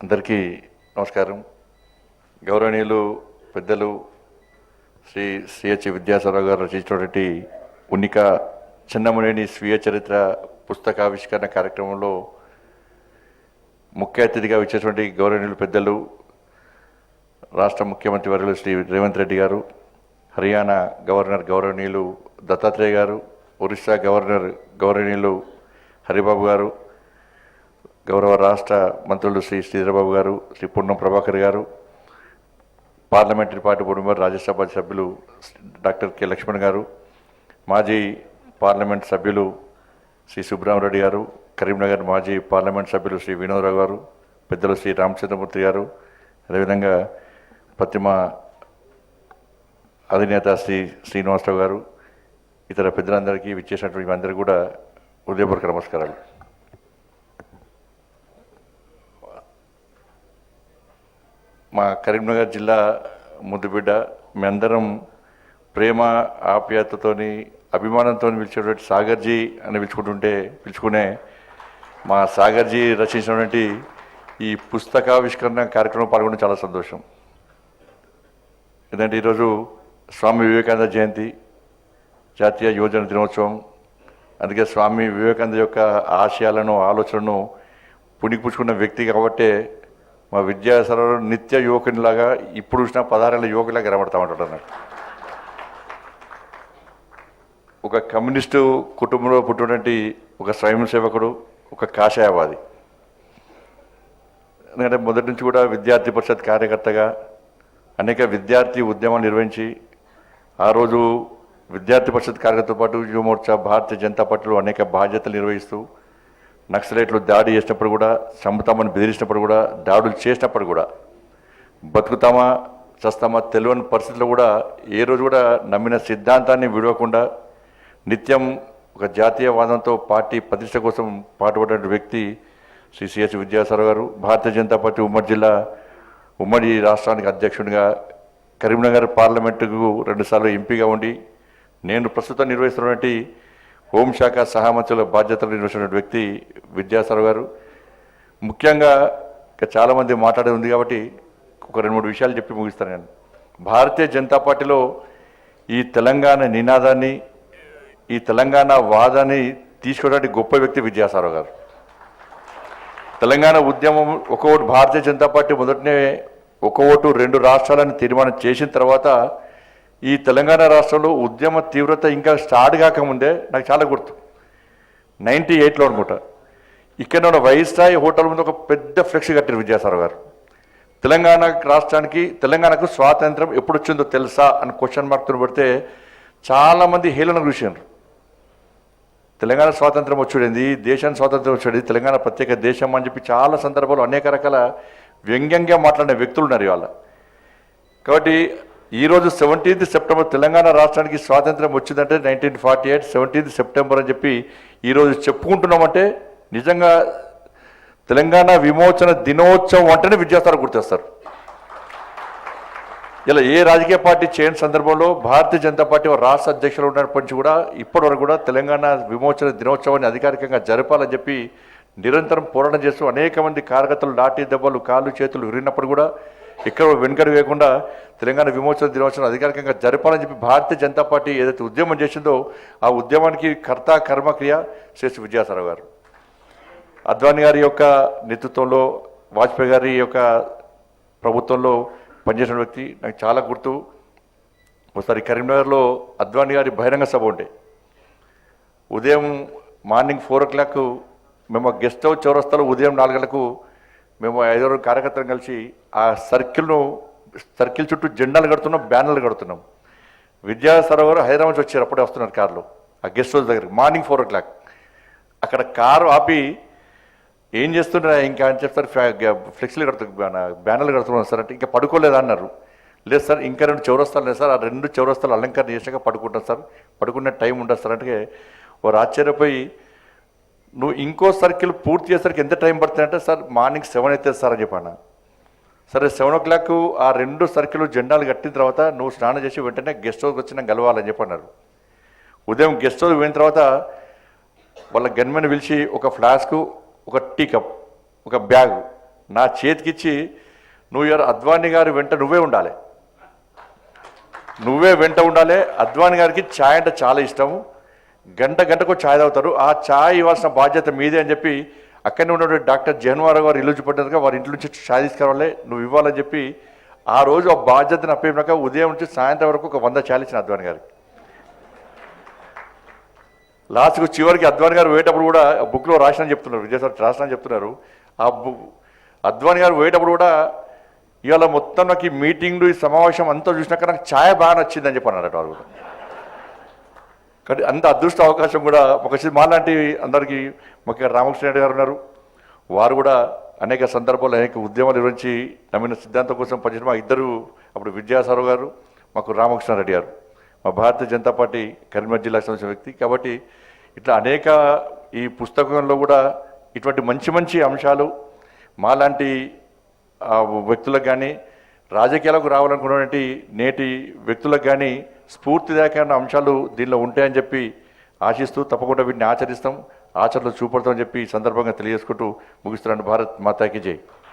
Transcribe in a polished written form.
అందరికీ నమస్కారం. గౌరవనీయులు పెద్దలు శ్రీ సిహెచ్ విద్యాసాగర్ గారు రచించినటువంటి ఉన్నిక చిన్నమనేని స్వీయ చరిత్ర పుస్తకావిష్కరణ కార్యక్రమంలో ముఖ్య అతిథిగా వచ్చేటువంటి గౌరవనీయులు పెద్దలు రాష్ట్ర ముఖ్యమంత్రి వర్యులు శ్రీ రేవంత్ రెడ్డి గారు, హర్యానా గవర్నర్ గౌరవనీయులు దత్తాత్రేయ గారు, ఒరిస్సా గవర్నర్ గౌరవనీయులు హరిబాబు గారు, గౌరవ రాష్ట్ర మంత్రులు శ్రీ శ్రీధరబాబు గారు, శ్రీ పొన్నం ప్రభాకర్ గారు, parliamentary party board member Rajya Sabha సభ్యులు డాక్టర్ కె లక్ష్మణ్ గారు, మాజీ పార్లమెంట్ సభ్యులు శ్రీ సుబ్రహ్మరెడ్డి గారు, కరీంనగర్ మాజీ పార్లమెంట్ సభ్యులు శ్రీ వినోదరావు గారు, పెద్దలు శ్రీ రామచంద్రమూర్తి గారు, అదేవిధంగా ప్రతిమ అధినేత శ్రీ శ్రీనివాసరావు గారు, ఇతర పెద్దలందరికీ విచ్చేసినటువంటి అందరికీ కూడా హృదయపూర్వక నమస్కారాలు. మా కరీంనగర్ జిల్లా ముద్దుబిడ్డ, మీ అందరం ప్రేమ ఆప్యాయతతోని అభిమానంతో పిలిచేటువంటి సాగర్జీ అని పిలుచుకునే మా సాగర్జీ రచించినటువంటి ఈ పుస్తకావిష్కరణ కార్యక్రమం పాల్గొనడం చాలా సంతోషం. ఎందుకంటే ఈరోజు స్వామి వివేకానంద జయంతి, జాతీయ యువజన దినోత్సవం. అందుకే స్వామి వివేకానంద యొక్క ఆశయాలను ఆలోచనను పుణికిపుచ్చుకున్న వ్యక్తి కాబట్టే మా విద్యాసాగర్ నిత్య యువకునిలాగా ఇప్పుడు చూసిన 16 ఏళ్ళ యువకులాగా కనబడతామంటాడు. నాకు ఒక కమ్యూనిస్టు కుటుంబంలో పుట్టినటువంటి ఒక స్వయం సేవకుడు, ఒక కాషాయవాది. ఎందుకంటే మొదటి నుంచి కూడా విద్యార్థి పరిషత్ కార్యకర్తగా అనేక విద్యార్థి ఉద్యమాలు నిర్వహించి ఆ రోజు విద్యార్థి పరిషత్ కార్యకర్తతో పాటు యువమోర్చా, భారతీయ జనతా పార్టీలో అనేక బాధ్యతలు నిర్వహిస్తూ నక్సలైట్లు దాడి చేసినప్పుడు కూడా, చంపుతామని బెదిరించినప్పుడు కూడా, దాడులు చేసినప్పుడు కూడా, బతుకుతామా చస్తామా తెలియని పరిస్థితుల్లో కూడా ఏ రోజు కూడా నమ్మిన సిద్ధాంతాన్ని విడవకుండా నిత్యం ఒక జాతీయవాదంతో పార్టీ ప్రతిష్ట కోసం పాటుపడిన వ్యక్తి శ్రీ సిహెచ్ విద్యాసాగర్ గారు. భారతీయ జనతా పార్టీ ఉమ్మడి రాష్ట్రానికి అధ్యక్షుడిగా, కరీంనగర్ పార్లమెంటుకు 2 సార్లు ఎంపీగా ఉండి, నేను ప్రస్తుతం నిర్వహిస్తున్నటువంటి హోంశాఖ సహామంత్రుల బాధ్యతలు నిర్వహించిన వ్యక్తి విద్యాసాగర్ గారు. ముఖ్యంగా ఇంకా చాలామంది మాట్లాడేది ఉంది కాబట్టి ఒక 2-3 విషయాలు చెప్పి ముగిస్తాను. నేను భారతీయ జనతా పార్టీలో ఈ తెలంగాణ నినాదాన్ని, ఈ తెలంగాణ వాదాన్ని తీసుకోవడానికి గొప్ప వ్యక్తి విద్యాసాగర్ గారు. తెలంగాణ ఉద్యమం ఒక ఓటు, భారతీయ జనతా పార్టీ మొదటనే ఒక ఓటు 2 రాష్ట్రాలను తీర్మానం చేసిన తర్వాత ఈ తెలంగాణ రాష్ట్రంలో ఉద్యమ తీవ్రత ఇంకా స్టార్ట్ కాకముందే నాకు చాలా గుర్తు, 98లో అనుకుంటా, ఇక్కడ ఉన్న వైస్రాయ్ హోటల్ ముందు ఒక పెద్ద ఫ్లెక్స్ కట్టారు విద్యాసాగర్ గారు. తెలంగాణ రాష్ట్రానికి, తెలంగాణకు స్వాతంత్రం ఎప్పుడు వచ్చిందో తెలుసా అని క్వశ్చన్ మార్క్తో పెడితే చాలామంది హేళన చూశారు. తెలంగాణ స్వాతంత్రం వచ్చేది, దేశానికి స్వాతంత్రం వచ్చేది, తెలంగాణ ప్రత్యేక దేశం అని చెప్పి చాలా సందర్భాలు అనేక రకాల వ్యంగ్యంగా మాట్లాడిన వ్యక్తులు ఉన్నారు ఇవాళ. కాబట్టి ఈరోజు 17th సెప్టెంబర్ తెలంగాణ రాష్ట్రానికి స్వాతంత్రం వచ్చిందంటే 1948 17th సెప్టెంబర్ అని చెప్పి ఈరోజు చెప్పుకుంటున్నామంటే నిజంగా తెలంగాణ విమోచన దినోత్సవం అంటేనే విద్యాసాగర్ గుర్తొస్తారు. ఇలా ఏ రాజకీయ పార్టీ చేయని సందర్భంలో భారతీయ జనతా పార్టీ రాష్ట్ర అధ్యక్షులు ఉన్నప్పటి నుంచి కూడా ఇప్పటివరకు కూడా తెలంగాణ విమోచన దినోత్సవాన్ని అధికారికంగా జరపాలని చెప్పి నిరంతరం పోరాటం చేస్తూ అనేక మంది కార్యకర్తలు లాఠీ దెబ్బలు, కాళ్ళు చేతులు విరిగినప్పుడు కూడా ఇక్కడ వెనుకడు వేయకుండా తెలంగాణ విమోచన దినోత్సవం అధికారికంగా జరపాలని చెప్పి భారతీయ జనతా పార్టీ ఏదైతే ఉద్యమం చేసిందో ఆ ఉద్యమానికి కర్త కర్మక్రియ శ్రీ విద్యాసాగర్ గారు. అద్వానీ గారి యొక్క నేతృత్వంలో, వాజ్పేయి గారి యొక్క ప్రభుత్వంలో పనిచేసిన వ్యక్తి నాకు చాలా గుర్తు. ఒకసారి కరీంనగర్లో అద్వానీ గారి బహిరంగ సభ ఉండే, ఉదయం మార్నింగ్ 4 o'clock మేము గెస్ట్ హౌస్ చౌరస్తాలో ఉదయం 4 గంటలకు మేము 5 కార్యకర్తలు కలిసి ఆ సర్కిల్ చుట్టూ జెండాలు కడుతున్నాం, బ్యానర్లు కడుతున్నాం. విద్యాసాగర్ గారు హైదరాబాద్ నుంచి వచ్చారు, అప్పుడే వస్తున్నారు కారులో ఆ గెస్ట్ హౌస్ దగ్గర. మార్నింగ్ 4 o'clock అక్కడ కారు ఆపి ఏం చేస్తున్నా ఇంకా అని చెప్తారు, ఫ్లెక్స్లు బ్యానర్లు కడుతున్నాం సార్ అంటే, ఇంకా పడుకోలేదా అన్నారు. లేదు సార్, ఇంకా 2 చౌరస్తాలు లేదు సార్, ఆ 2 చౌరస్తాలు అలంకరణ చేసాక పడుకుంటాం సార్, పడుకునే టైం ఉండదు సార్ అంటే వారు ఆశ్చర్యపోయి, నువ్వు ఇంకో సర్కిల్ పూర్తి చేసరికి ఎంత టైం పడుతుందంటే, సార్ మార్నింగ్ 7 అవుతుంది సార్ అని చెప్పాను. సరే 7 o'clock ఆ 2 సర్కిల్ జెండాలు కట్టిన తర్వాత నువ్వు స్నానం చేసి వెంటనే గెస్ట్ హౌస్కి వచ్చి కలవాలని చెప్పన్నారు. ఉదయం గెస్ట్ హౌస్ పోయిన తర్వాత వాళ్ళ గన్మెన్ పిలిచి ఒక ఫ్లాస్కు, ఒక టీ కప్, ఒక బ్యాగ్ నా చేతికిచ్చి నువ్వు ఎవరు అద్వానీ గారి వెంట నువ్వే ఉండాలి, నువ్వే వెంట ఉండాలి. అద్వానీ గారికి ఛాయ్ అంటే చాలా ఇష్టము, గంటకు ఛాయ్ తాగుతారు, ఆ ఛాయ్ ఇవ్వాల్సిన బాధ్యత మీదే అని చెప్పి అక్కడనే ఉన్నటువంటి డాక్టర్ జగన్వారావు గారు ఇల్లు చూపడ్డారుగా వారి ఇంటి నుంచి ఛాయ్ తీసుకురావాలి నువ్వు ఇవ్వాలని చెప్పి ఆ రోజు ఆ బాధ్యతను అప్పేనాక ఉదయం నుంచి సాయంత్రం వరకు ఒక 100 ఛాయలు ఇచ్చిన అద్వానీ గారికి. లాస్ట్కు చివరికి అద్వానీ గారు పోయేటప్పుడు కూడా బుక్లో రాసిన చెప్తున్నారు, విజయసారి రాసిన చెప్తున్నారు. ఆ అద్వానీ గారు పోయేటప్పుడు కూడా ఇవాళ మొత్తం నాకు ఈ మీటింగ్లు ఈ సమావేశం అంతా చూసినాక నాకు ఛాయ్ బాగా నచ్చిందని చెప్పి అన్నారట వారు కూడా. కాబట్టి అంత అదృష్ట అవకాశం కూడా ఒక మాలాంటి అందరికీ ముఖ్యంగా రామకృష్ణ రెడ్డి గారు ఉన్నారు. వారు కూడా అనేక సందర్భాల్లో అనేక ఉద్యమాలు నిర్వహించి నమ్మిన సిద్ధాంతం కోసం పనిచేసిన మా ఇద్దరు, అప్పుడు విద్యాసారావు గారు, మాకు రామకృష్ణారెడ్డి గారు, మా భారతీయ జనతా పార్టీ కరీంనగర్ జిల్లాకు సంబంధించిన వ్యక్తి. కాబట్టి ఇట్లా అనేక ఈ పుస్తకంలో కూడా ఇటువంటి మంచి అంశాలు మాలాంటి వ్యక్తులకు కానీ రాజకీయాలకు రావాలనుకున్నటువంటి నేటి వ్యక్తులకు కానీ స్ఫూర్తిదాయకమైన అంశాలు దీనిలో ఉంటాయని చెప్పి ఆశిస్తూ తప్పకుండా వీటిని ఆచరిస్తాం, ఆచరణలో చూపడతామని చెప్పి ఈ సందర్భంగా తెలియజేసుకుంటూ ముగిస్తున్నాను. భారత్ మాతాకి జై.